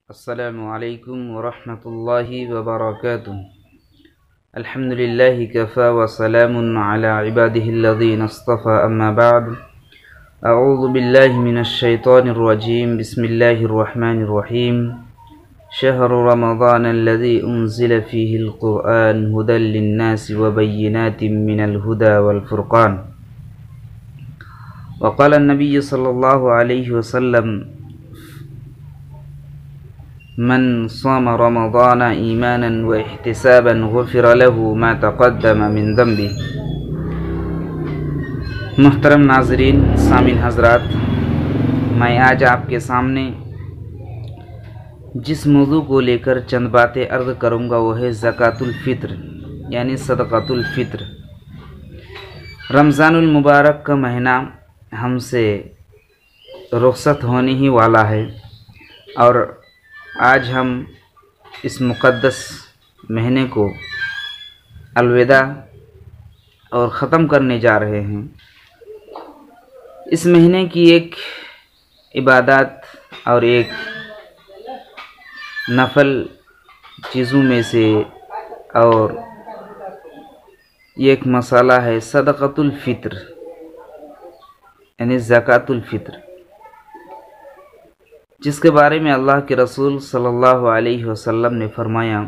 السلام علیکم ورحمۃ اللہ وبرکاتہ۔ الحمد للہ کفا وسلام علی عبادہ الذین اصطفى، اما بعد، اعوذ باللہ من الشیطان الرجیم، بسم اللہ الرحمن الرحیم۔ شہر رمضان الذی انزل فیہ القرآن ھدی للناس وبینات من الھدی والفرقان۔ وقال النبی صلی اللہ علیہ وسلم: من صام رمضان ایمانا واحتسابا غفر له ما تقدم من ذنبه۔ محترم ناظرین، سامعین حضرات، میں آج آپ کے سامنے جس موضوع کو لے کر چند باتیں عرض کروں گا وہ ہے زکوٰۃ الفطر، یعنی صدقۃ الفطر۔ رمضان المبارک کا مہینہ ہم سے رخصت ہونے ہی والا ہے، اور آج ہم اس مقدس مہینے کو الوداع اور ختم کرنے جا رہے ہیں۔ اس مہینے کی ایک عبادات اور ایک نفل چیزوں میں سے اور ایک مسئلہ ہے صدقۃ الفطر، یعنی زکوٰۃ الفطر، جس کے بارے میں اللہ کے رسول صلی اللہ علیہ وسلم نے فرمایا: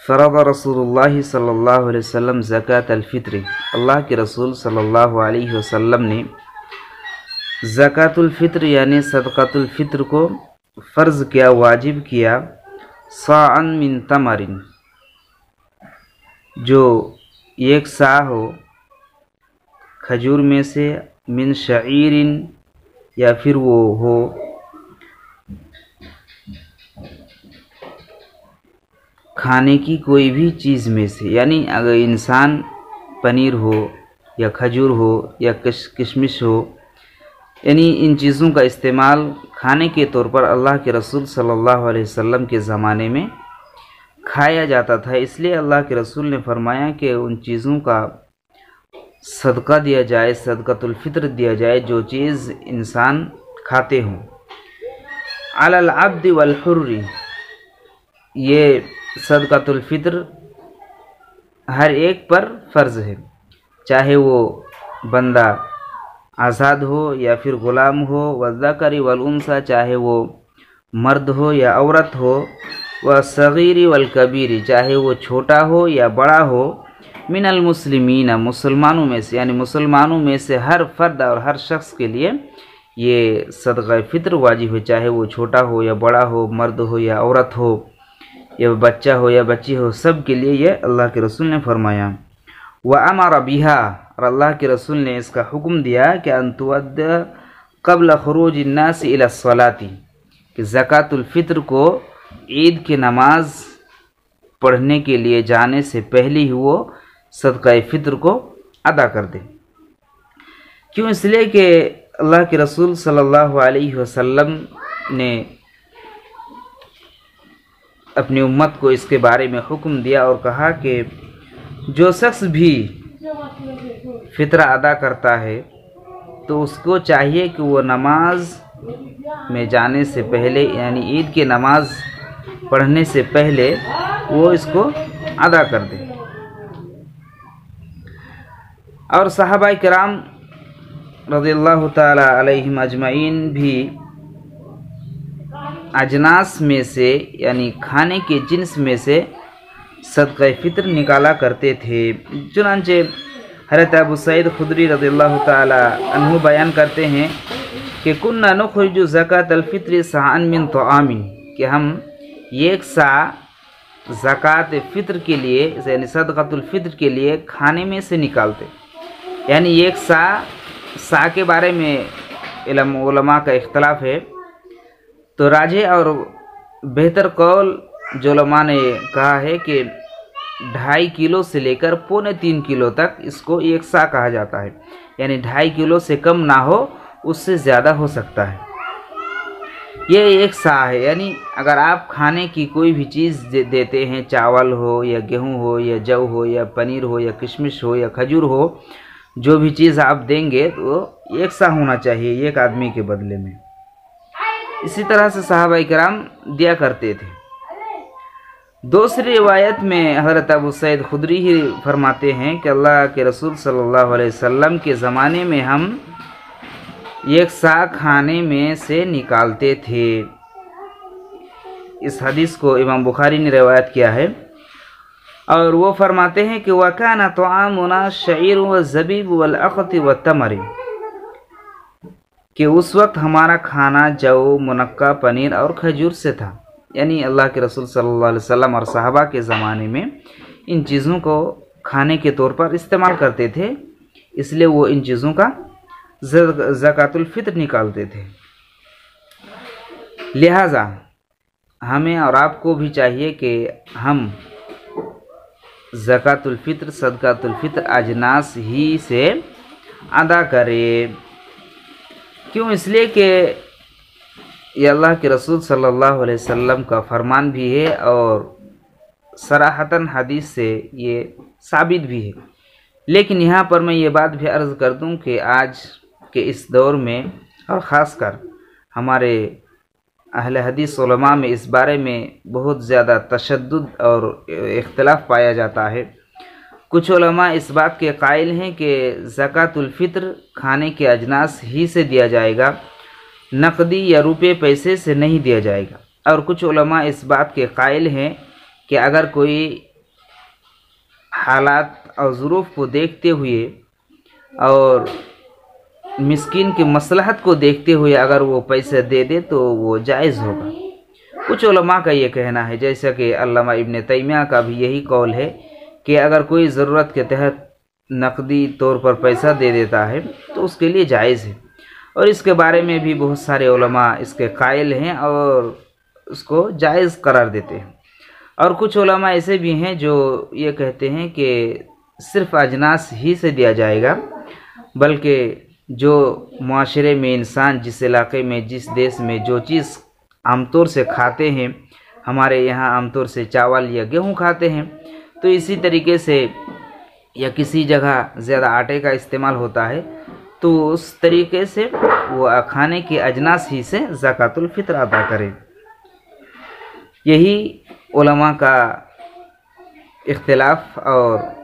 فرض رسول اللہ صلی اللہ علیہ وسلم زکوٰۃ الفطر۔ اللہ کے رسول صلی اللہ علیہ وسلم نے زکوٰۃ الفطر یعنی صدقۃ الفطر کو فرض کیا، واجب کیا، صاعًا من تمر، جو ایک صاع ہو کھجور میں سے، من شعیر، یا پھر وہ ہو کھانے کی کوئی بھی چیز میں سے، یعنی اگر انسان پنیر ہو یا کھجور ہو یا کشمش ہو، یعنی ان چیزوں کا استعمال کھانے کے طور پر اللہ کے رسول صلی اللہ علیہ وسلم کے زمانے میں کھایا جاتا تھا۔ اس لیے اللہ کے رسول نے فرمایا کہ ان چیزوں کا صدقہ دیا جائے، صدقۃ الفطر دیا جائے، جو چیز انسان کھاتے ہوں۔ علی العبد والحر، یہ صدقۃ الفطر ہر ایک پر فرض ہے، چاہے وہ بندہ آزاد ہو یا پھر غلام ہو، والذکر والانثی، چاہے وہ مرد ہو یا عورت ہو، والصغیر والکبیر، چاہے وہ چھوٹا ہو یا بڑا ہو، من المسلمین، مسلمانوں میں سے، یعنی مسلمانوں میں سے ہر فرد اور ہر شخص کے لیے یہ صدقہ فطر واجب ہے، چاہے وہ چھوٹا ہو یا بڑا ہو، مرد ہو یا عورت ہو، یا بچہ ہو یا بچی ہو، سب کے لیے یہ اللہ کے رسول نے فرمایا۔ وَأَمَرَ بِهَا، اور اللہ کے رسول نے اس کا حکم دیا کہ أَن تُؤَدَّ قبل خروج الناس إلى الصلاة، کہ زکوٰۃ الفطر کو عید کی نماز پڑھنے کے لیے جانے سے پہلے ہی وہ صدقہ فطر کو ادا کر دے۔ کیوں؟ اس لیے کہ اللہ کے رسول صلی اللہ علیہ وسلم نے اپنی امت کو اس کے بارے میں حکم دیا اور کہا کہ جو شخص بھی فطرہ ادا کرتا ہے تو اس کو چاہیے کہ وہ نماز میں جانے سے پہلے، یعنی عید کی نماز پڑھنے سے پہلے وہ اس کو ادا کر دے۔ اور صحابہ کرام رضی اللہ تعالی علیہم اجمعین بھی اجناس میں سے، یعنی کھانے کے جنس میں سے صدقہ فطر نکالا کرتے تھے۔ چنانچہ حضرت ابو سعید خدری رضی اللہ تعالی عنہ بیان کرتے ہیں کہ کننا نخرج زکوٰۃ الفطر صاعًا من طعام، کہ ہم ایک صاع زکوٰۃ فطر کے لیے، یعنی صدقۃ الفطر کے لیے کھانے میں سے نکالتے، یعنی ایک صاع کے بارے میں علماء کا اختلاف ہے، تو راجح اور بہتر قول جو علماء نے کہا ہے کہ 2.5 کلو سے لے کر 3.25 کلو تک اس کو ایک صاع کہا جاتا ہے، یعنی 2.5 کلو سے کم نہ ہو، اس سے زیادہ ہو سکتا ہے، یہ ایک صاع ہے۔ یعنی اگر آپ کھانے کی کوئی بھی چیز دیتے ہیں، چاول ہو یا گیہوں ہو یا جو ہو یا پنیر ہو یا کشمش ہو یا کھجور ہو، جو بھی چیز آپ دیں گے تو ایک سا ہونا چاہیے ایک آدمی کے بدلے میں۔ इसी तरह से सहाबा इकराम दिया करते थे। दूसरी रिवायत में हज़रत अबू सईद खुदरी ही फरमाते हैं कि अल्लाह के रसूल सल्लल्लाहु अलैहि वसल्लम के ज़माने में हम एक सा खाने में से निकालते थे। इस हदीस को इमाम बुखारी ने रिवायत किया है और वो फरमाते हैं कि वकाना तआमुना शईर व ज़बीब वल अक़त व तमर, कि उस वक्त हमारा खाना जौ, मुनक्का, पनीर और खजूर से था। यानी अल्लाह के रसूल सल्लल्लाहु अलैहि वसल्लम और सहाबा के ज़माने में इन चीज़ों को खाने के तौर पर इस्तेमाल करते थे, इसलिए वो इन चीज़ों का ज़कातुल फ़ित्र निकालते थे। लिहाजा हमें और आपको भी चाहिए कि हम ज़कातुल फ़ित्र, सदकातुल फ़ित्र अजनास ही से अदा करें। क्यों? इसलिए कि ये अल्लाह के रसूल सल्लल्लाहु अलैहि वसल्लम का फरमान भी है और सराहतन हदीस से ये साबित भी है। लेकिन यहाँ पर मैं ये बात भी अर्ज़ कर दूँ कि आज के इस दौर में और ख़ासकर हमारे अहले हदीस उलमा में इस बारे में बहुत ज़्यादा तशद्दुद और इख्तिलाफ़ पाया जाता है। कुछ उलमा इस बात के कायल हैं कि ज़कातुल फ़ित्र खाने के अजनास ही से दिया जाएगा, नकदी या रुपये पैसे से नहीं दिया जाएगा। और कुछ उलमा इस बात के कायल हैं कि अगर कोई हालात और ज़रूफ़ को देखते हुए और मिस्कीन की मसलहत को देखते हुए अगर वो पैसे दे दे तो वो जायज़ होगा। कुछ उलमा का ये कहना है, जैसा कि अल्लामा इब्न तैमिया का भी यही कौल है कि अगर कोई ज़रूरत के तहत नकदी तौर पर पैसा दे देता है तो उसके लिए जायज़ है। और इसके बारे में भी बहुत सारे उलमा इसके कायल हैं और उसको जायज़ करार देते हैं। और कुछ उलमा ऐसे भी हैं जो ये कहते हैं कि सिर्फ़ अजनास ही से दिया जाएगा, बल्कि जो मुआशरे में इंसान जिस इलाक़े में, जिस देश में जो चीज़ आमतौर से खाते हैं, हमारे यहाँ आमतौर से चावल या गेहूँ खाते हैं, तो इसी तरीके से या किसी जगह ज़्यादा आटे का इस्तेमाल होता है तो उस तरीके से वो खाने के अजनास ही से ज़कातुल फ़ित्र अदा करें। यही उलमा का इख्तिलाफ़ और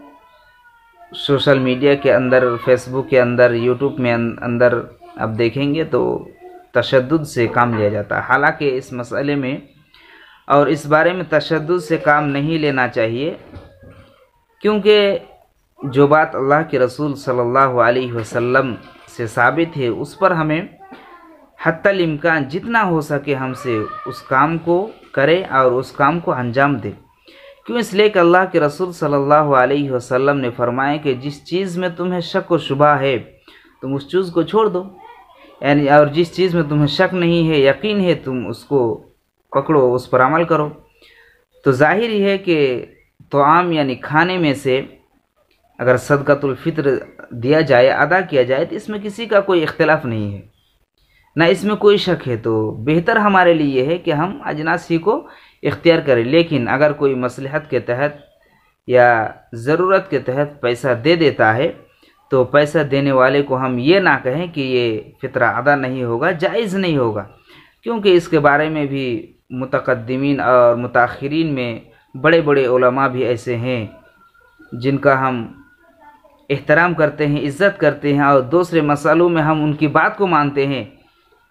सोशल मीडिया के अंदर, फेसबुक के अंदर, यूट्यूब में अंदर अब देखेंगे तो तशद्दुद से काम लिया जाता है। हालांकि इस मसले में और इस बारे में तशद्दुद से काम नहीं लेना चाहिए, क्योंकि जो बात अल्लाह के रसूल सल्लल्लाहु अलैहि वसल्लम से साबित है उस पर हमें हत्तल इम्कान जितना हो सके हमसे उस काम को करें और उस काम को अंजाम दें। क्यों? इसलिए कि अल्लाह के रसूल सल्लल्लाहु अलैहि वसल्लम ने फरमाया कि जिस चीज़ में तुम्हें शक व शुबा है तुम उस चीज़ को छोड़ दो, यानी और जिस चीज़ में तुम्हें शक नहीं है, यकीन है, तुम उसको पकड़ो, उस पर अमल करो। तो जाहिर ही है कि तआम यानी खाने में से अगर सदकातुल फ़ित्र दिया जाए, अदा किया जाए, तो इसमें किसी का कोई इख्तिलाफ़ नहीं है, ना इसमें कोई शक है। तो बेहतर हमारे लिए ये है कि हम अजनासी को इख्तियार करें। लेकिन अगर कोई मसलहत के तहत या ज़रूरत के तहत पैसा दे देता है तो पैसा देने वाले को हम ये ना कहें कि ये फ़ित्रा अदा नहीं होगा, जायज़ नहीं होगा, क्योंकि इसके बारे में भी मुतक़द्दिमीन और मुताख़िरीन में बड़े बड़े उलमा भी ऐसे हैं जिनका हम एहतराम करते हैं, इज़्ज़त करते हैं और दूसरे मसालों में हम उनकी बात को मानते हैं।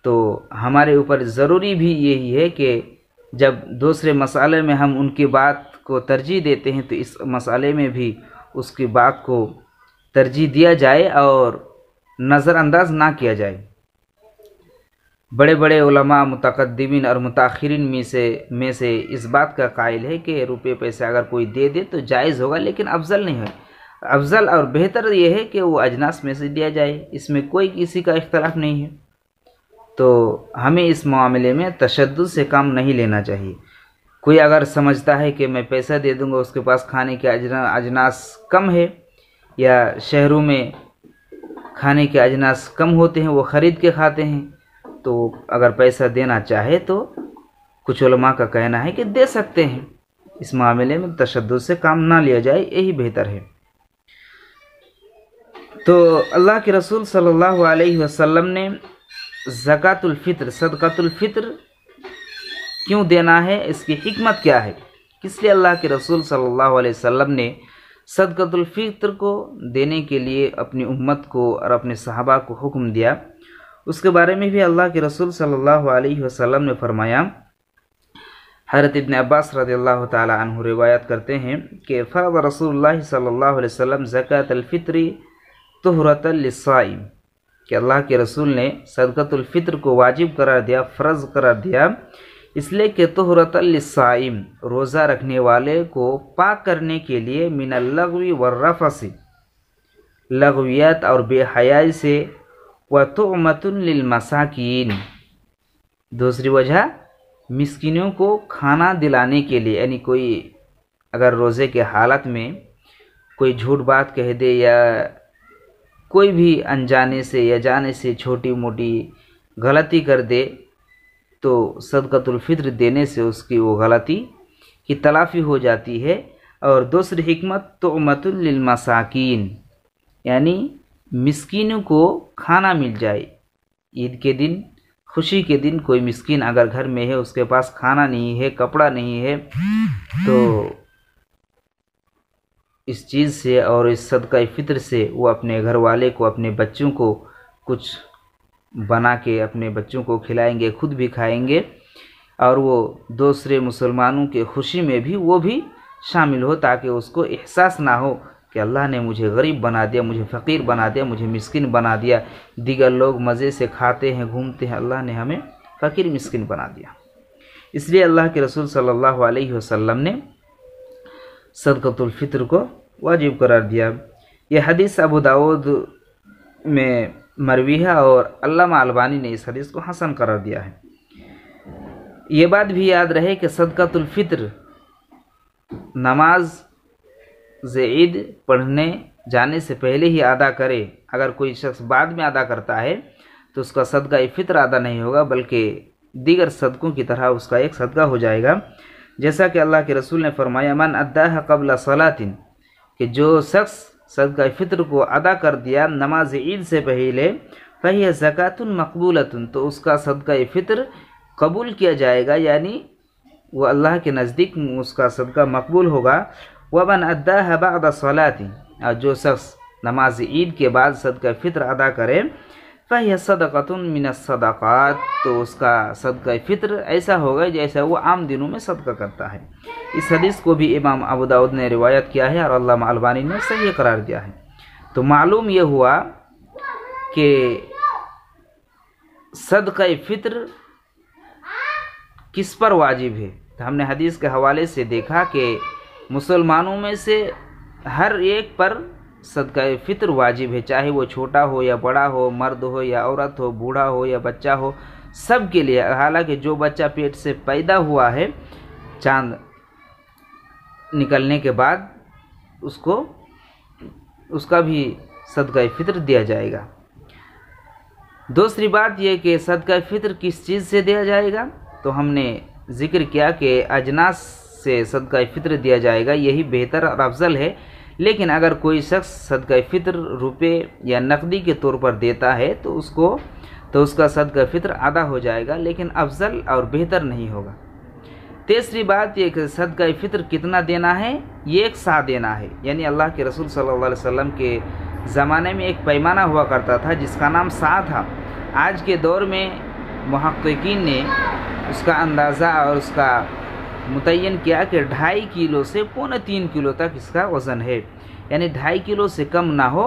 तो हमारे ऊपर ज़रूरी भी यही है कि जब दूसरे मसाले में हम उनकी बात को तरजीह देते हैं तो इस मसाले में भी उसकी बात को तरजीह दिया जाए और नज़रअंदाज ना किया जाए। बड़े बड़े उलमा, मुतक़द्दिमीन और मुताख़िरीन में से इस बात का कायल है कि रुपये पैसे अगर कोई दे दे तो जायज़ होगा, लेकिन अफजल नहीं है। अफजल और बेहतर ये है कि वो अजनास में से दिया जाए, इसमें कोई किसी का इख्तिलाफ़ नहीं है। तो हमें इस मामले में तशद्दुद से काम नहीं लेना चाहिए। कोई अगर समझता है कि मैं पैसा दे दूंगा, उसके पास खाने के अजनास कम है या शहरों में खाने के अजनास कम होते हैं, वो ख़रीद के खाते हैं, तो अगर पैसा देना चाहे तो कुछ उलमा का कहना है कि दे सकते हैं। इस मामले में तशद्दुद से काम ना लिया जाए, यही बेहतर है। तो अल्लाह के रसूल सल्लल्लाहु अलैहि वसल्लम ने ज़कातुल फ़ित्र, सदक़ातुल फ़ित्र क्यों देना है, इसकी हिकमत क्या है, किस लिए अल्लाह के रसूल सल्लल्लाहु अलैहि वसल्लम ने सदक़ातुल फ़ित्र को देने के लिए अपनी उम्मत को और अपने सहाबा को हुक्म दिया, उसके बारे में भी अल्लाह के रसूल सल्लल्लाहु अलैहि वसल्लम ने फरमाया। हज़रत इब्न अब्बास रज़ियल्लाहु ताला अन्हु रिवायत करते हैं कि फ़रज़ रसूलुल्लाह सल्लल्लाहु अलैहि वसल्लम ज़कातुल फ़ित्री तुहरतल लिस्साइम, कि अल्लाह के रसूल ने सदक़ातुल फ़ित्र को वाजिब करार दिया, फ़र्ज़ करार दिया, इसलिए कि तुहरतल लिस्साइम, रोज़ा रखने वाले को पाक करने के लिए, मिनल लगवी वर्रफ़सी, लगवियत और बेहयाई से, व तुअमतुन लिल मसाकीन, दूसरी वजह मिस्किनों को खाना दिलाने के लिए, यानी कोई अगर रोज़े के हालत में कोई झूठ बात कह दे या कोई भी अनजाने से या जाने से छोटी मोटी गलती कर दे, तो सदक़ातुल फ़ित्र देने से उसकी वो गलती की तलाफ़ी हो जाती है। और दूसरी हिकमत तुअमतुन लिल मसाकीन, यानी मिस्कीनों को खाना मिल जाए। ईद के दिन, खुशी के दिन कोई मिस्कीन अगर घर में है, उसके पास खाना नहीं है, कपड़ा नहीं है, तो इस चीज़ से और इस सदक़ा फ़ित्र से वो अपने घर वाले को, अपने बच्चों को कुछ बना के अपने बच्चों को खिलाएंगे, खुद भी खाएंगे, और वो दूसरे मुसलमानों के खुशी में भी वो भी शामिल हो, ताकि उसको एहसास ना हो कि अल्लाह ने मुझे गरीब बना दिया, मुझे फ़कीर बना दिया, मुझे मिस्किन बना दिया। दीगर लोग मज़े से खाते हैं, घूमते हैं, अल्लाह ने हमें फ़कीर मिस्किन बना दिया। इसलिए अल्लाह के रसूल सल्लल्लाहु अलैहि वसल्लम ने सदक़ातुल फ़ित्र को वाजिब करार दिया। यह हदीस अबू दाऊद में मरवी है और अल्लामा अलबानी ने इस हदीस को हसन करार दिया है। ये बात भी याद रहे कि सदक़ातुल फ़ित्र नमाज ईद पढ़ने जाने से पहले ही अदा करे। अगर कोई शख्स बाद में अदा करता है तो उसका सदक़ा फ़ित्र अदा नहीं होगा, बल्कि दीगर सदक़ों की तरह उसका एक सदक़ा हो जाएगा। जैसा कि अल्लाह के रसूल ने फरमाया, मन अद्दाह क़ब्ल सलातिन, कि जो शख्स सदक़ा फ़ित्र को अदा कर दिया नमाज ईद से पहले, फ़हिय ज़कातुन मक़बूलतुन, तो उसका सदक़ा फ़ित्र कबूल किया जाएगा, यानी वो अल्लाह के नज़दीक उसका सदक़ा मकबूल होगा। वमन अद्दाह बअद सलाती, और जो शख्स नमाज ईद के बाद सदक़ा फ़ित्र अदा करे, फ़हिय सदक़तुन मिनस सदक़ात, तो उसका सदक़ा फ़ित्र ऐसा होगा जैसा वो आम दिनों में सदक़ा करता है। इस हदीस को भी इमाम अबू दाऊद ने रिवायत किया है और अल्लामा अलबानी ने सही करार दिया है। तो मालूम ये हुआ कि सदक़ा फ़ित्र किस पर वाजिब है। तो हमने हदीस के हवाले से देखा कि मुसलमानों में से हर एक पर सदक़ा फ़ित्र वाजिब है, चाहे वो छोटा हो या बड़ा हो, मर्द हो या औरत हो, बूढ़ा हो या बच्चा हो, सब के लिए। हालांकि जो बच्चा पेट से पैदा हुआ है चांद निकलने के बाद, उसका भी सदक़ा फ़ित्र दिया जाएगा। दूसरी बात यह कि सदक़ा फ़ित्र किस चीज़ से दिया जाएगा, तो हमने ज़िक्र किया कि अजनास से सदक़ा फ़ित्र दिया जाएगा, यही बेहतर और अफजल है। लेकिन अगर कोई शख्स सदक़ा फ़ित्र रुपये या नकदी के तौर पर देता है तो उसका सदक़ा फ़ित्र अदा हो जाएगा, लेकिन अफजल और बेहतर नहीं होगा। तीसरी बात यह कि सदक़ा फ़ित्र कितना देना है, ये एक सा देना है, यानी अल्लाह के रसूल सल्लल्लाहु अलैहि वसल्लम के ज़माने में एक पैमाना हुआ करता था जिसका नाम सा था। आज के दौर में मुहक्किकीन ने उसका अंदाज़ा और उसका मुतय्यन किया कि 2.5 किलो से 2.25 किलो तक इसका वज़न है, यानी 2.5 किलो से कम ना हो,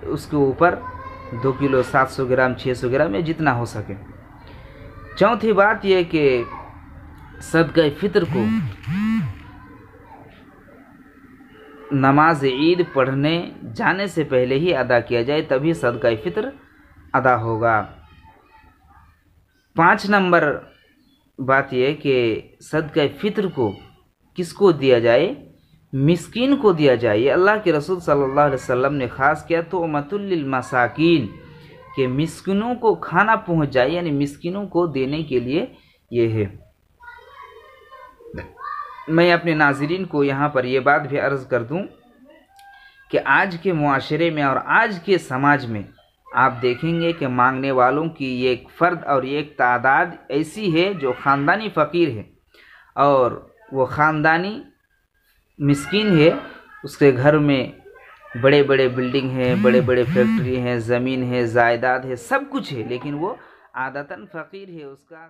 उसके ऊपर 2 किलो 700 ग्राम 600 ग्राम या जितना हो सके। चौथी बात यह कि सदक़ा फ़ित्र को नमाज ईद पढ़ने जाने से पहले ही अदा किया जाए, तभी सदक़ा फ़ित्र अदा होगा। 5 नंबर बात यह कि सदक़ा फ़ित्र को किसको दिया जाए, मिस्कीन को दिया जाए। ये अल्लाह के रसूल सल्लल्लाहु अलैहि वसल्लम ने ख़ास किया तो उम्मतुल लिल मसाकीन, के मिस्किनों को खाना पहुंच जाए, यानी मिस्किनों को देने के लिए ये है। मैं अपने नाज़रीन को यहाँ पर यह बात भी अर्ज़ कर दूँ कि आज के मुआशरे में और आज के समाज में آپ دیکھیں گے کہ مانگنے والوں کی یہ ایک فرد اور یہ ایک تعداد ایسی ہے جو خاندانی فقیر ہے، اور وہ خاندانی مسکین ہے، اس کے گھر میں بڑے بڑے بلڈنگ ہیں، بڑے بڑے فیکٹری ہیں، زمین ہے، جائیداد ہے، سب کچھ ہے، لیکن وہ عادتاً فقیر ہے، اس کا